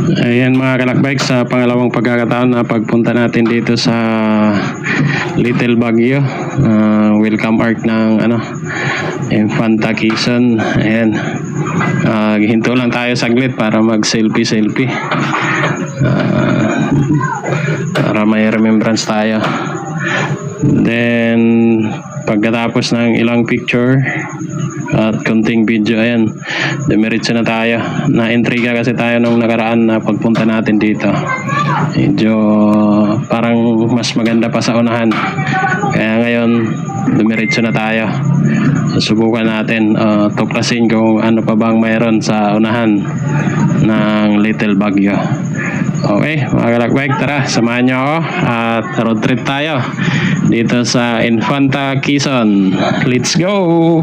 Ayan mga kalakbike, sa pangalawang pagkakataon na pagpunta natin dito sa Little Baguio, welcome arc ng Infanta Quezon. Ayan, hinto lang tayo saglit para mag selfie para may remembrance tayo. Then pagkatapos ng ilang picture at konting video, ayan, demiritso na tayo. Na-intriga kasi tayo nung nakaraan na pagpunta natin dito. Medyo parang mas maganda pa sa unahan. Kaya ngayon, demiritso na tayo. Subukan natin tuklasin kung ano pa bang mayroon sa unahan ng Little Baguio. Okay, mga kalakbike, tara, samahan nyo ako at road trip tayo dito sa Infanta Quezon. Let's go!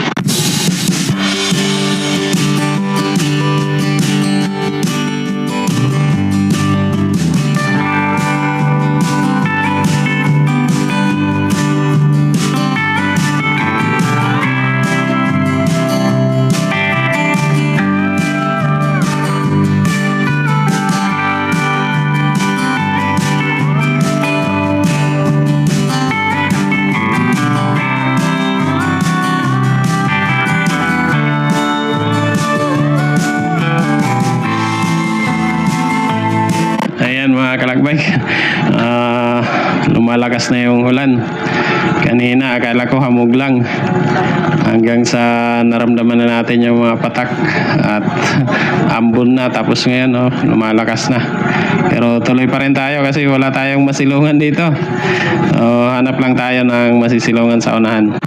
Ayan mga kalakbay, lumalakas na yung ulan. Kanina akala ko hamog lang, hanggang sa naramdaman na natin yung mga patak at ambon na. Tapos ngayon lumalakas na, pero tuloy pa rin tayo kasi wala tayong masilungan dito. Hanap lang tayo ng masisilungan sa unahan.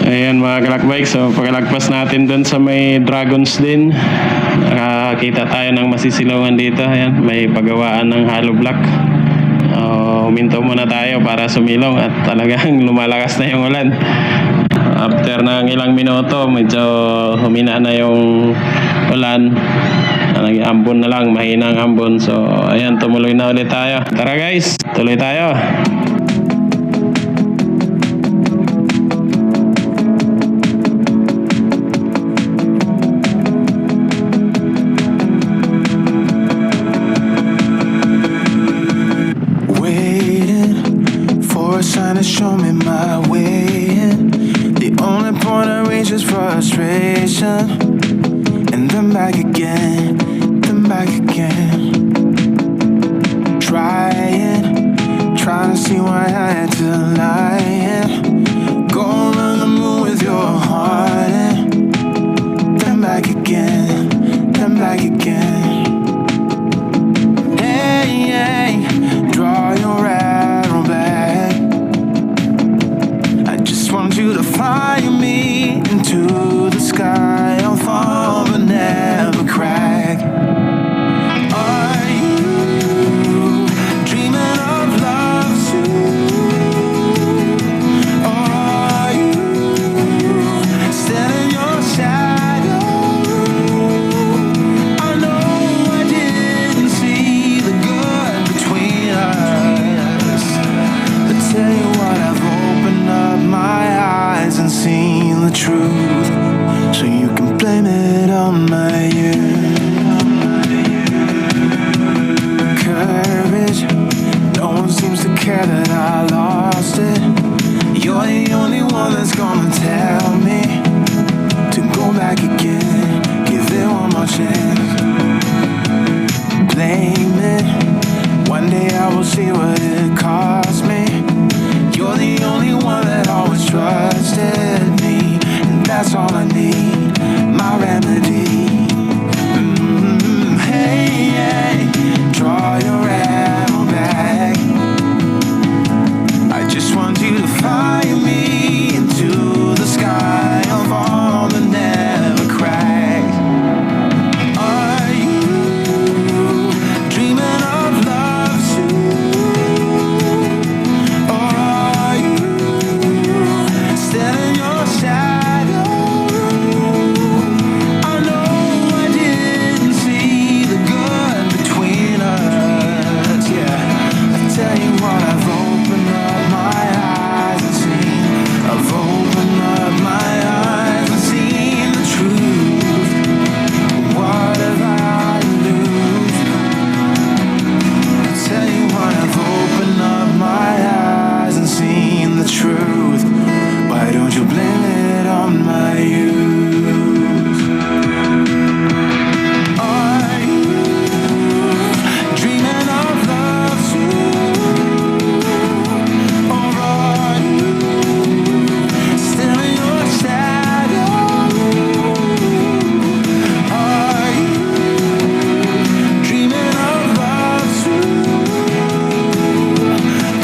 Ayan mga kalakbike, so pagkalagpas natin dun sa may Dragons din, nakakita tayo ng masisilungan dito. Ayan, may pagawaan ng hollow block. Huminto muna tayo para sumilong at talagang lumalakas na yung ulan. After ng ilang minuto, medyo humina na yung ulan. Nag-ambon na lang, mahinang ambon. So ayan, tumuloy na ulit tayo. Tara guys, tuloy tayo. To show me my way. The only point I reach is frustration. And then back again, trying to see why I had to lie. Go around the moon with your heart, and then back again. Hey, draw your arrow back. Want you to fly me into the sky. I'll fall but never crack. Are you dreaming of love too? Or are you still in your shadow? I know I didn't see the good between us, but tell you what, I've opened up my eyes and seen the truth, so you one that's gonna tell me to go back again, give it one more chance. Blame it, one day I will see what it cost me. You're the only one that always trusted me, and that's all I need, my remedy. Hey, hey, draw your arrow back. I just want you to fly me into the sky of all that never cracks. Are you dreaming of love soon? Or are you still in your shadow? I know I didn't see the good between us, yeah. I tell you what, I've opened up my eyes and seen. I've opened up my eyes and seen the truth. What have I to lose? I tell you what, I've opened up my eyes and seen the truth. Why don't you blame it on my youth? Are you dreaming of love soon? Or are you still in your shadow? Are you dreaming of love soon?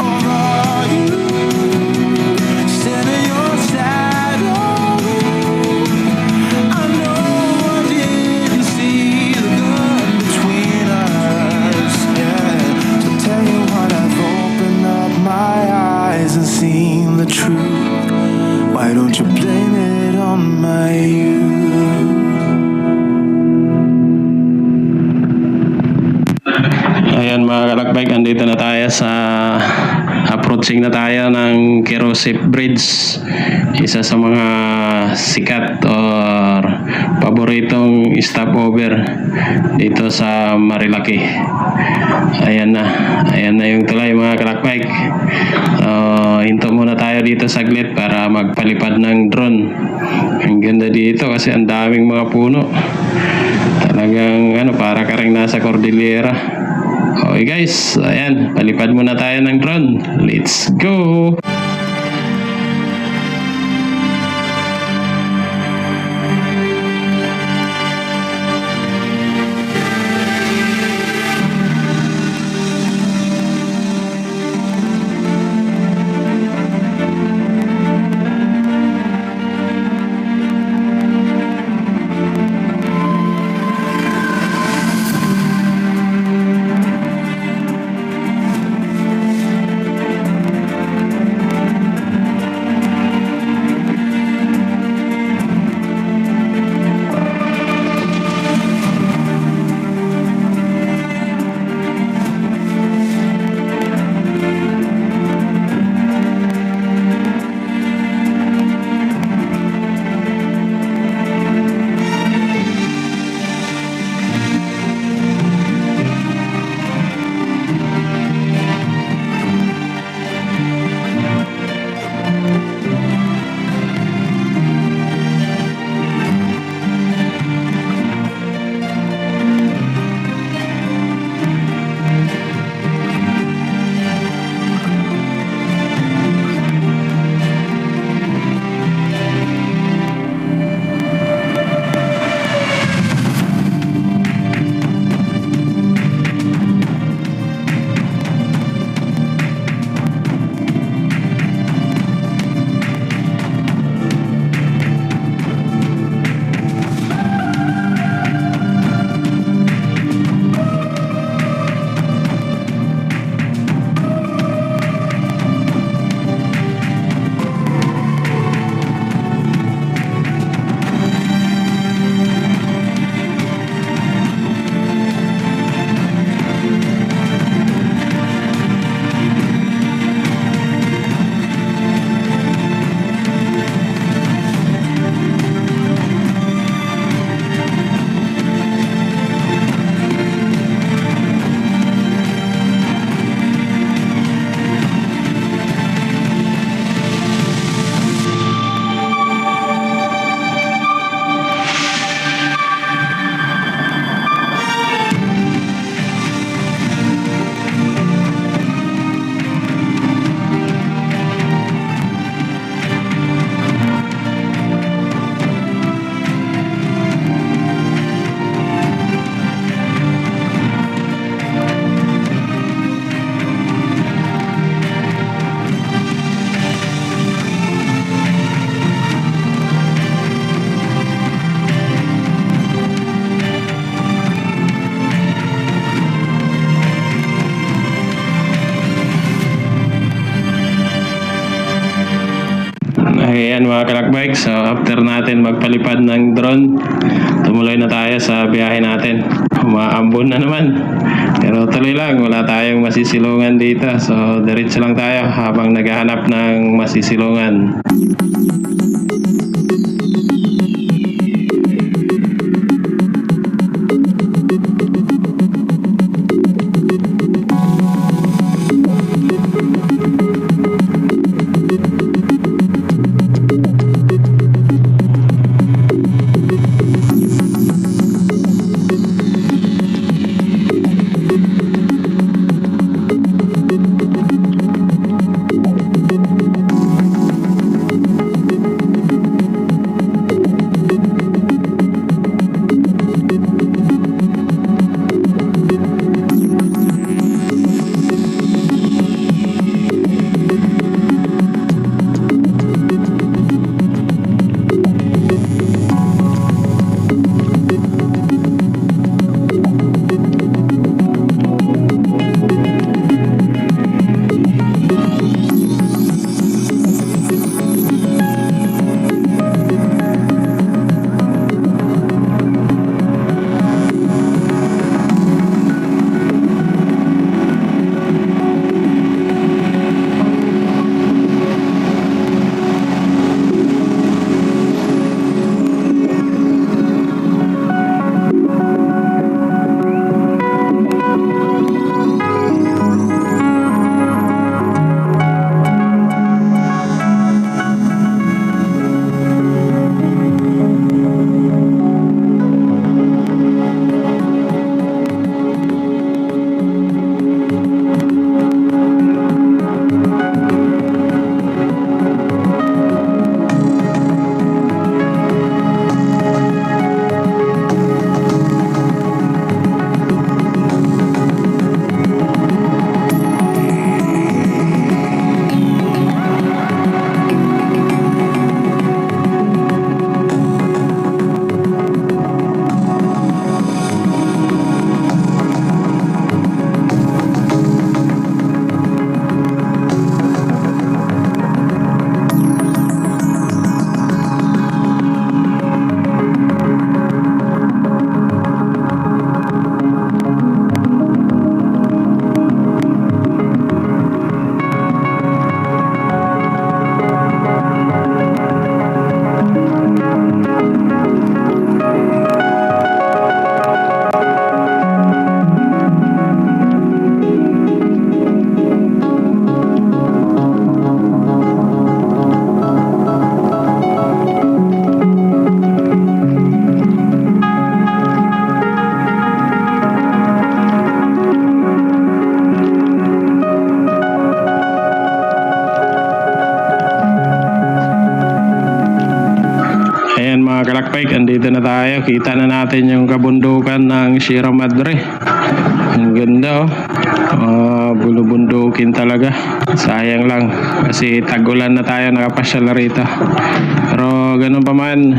Or are you still in your shadow? I know I didn't see the good between us, yeah. So tell you what, I've opened up my eyes and seen the truth. Why don't you blame it on my youth? Ayan mga kalakbay, andito na tayo sa approaching na tayo ng Querocep Bridge, isa sa mga sikat or paboritong stopover dito sa Marilaque. Ayan na yung tulay mga kalakbay. Hinto muna tayo dito saglit para magpalipad ng drone. Ang ganda dito kasi ang daming mga puno, talagang para ka rin nasa Cordillera. Okay guys, ayan, palipad muna tayo ng drone. Let's go! Ayan mga kalakbike, so after natin magpalipad ng drone, tumuloy na tayo sa biyahe natin. Umaambon na naman, pero tuloy lang, wala tayong masisilungan dito, so diretso lang tayo habang naghahanap ng masisilungan. Mga kalakbike, andito na tayo. Kita na natin yung kabundukan ng Sierra Madre. Ang ganda bulubundukin talaga. Sayang lang kasi tag-ulan na tayo nakapasyal rito. Pero ganun pa man,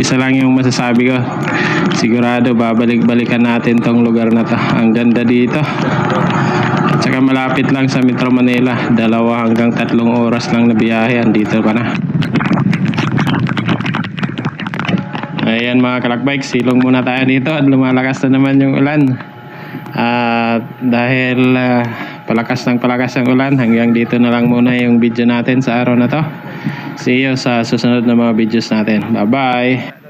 isa lang yung masasabi ko. Sigurado babalik-balikan natin tong lugar na to. Ang ganda dito. At saka malapit lang sa Metro Manila. 2 hanggang 3 oras lang na biyahe. Andito ka na. Ayan mga kalakbike, silong muna tayo dito at lumalakas na naman yung ulan. At dahil palakas ng ulan, hanggang dito na lang muna yung video natin sa araw na to. See you sa susunod na mga videos natin. Bye bye!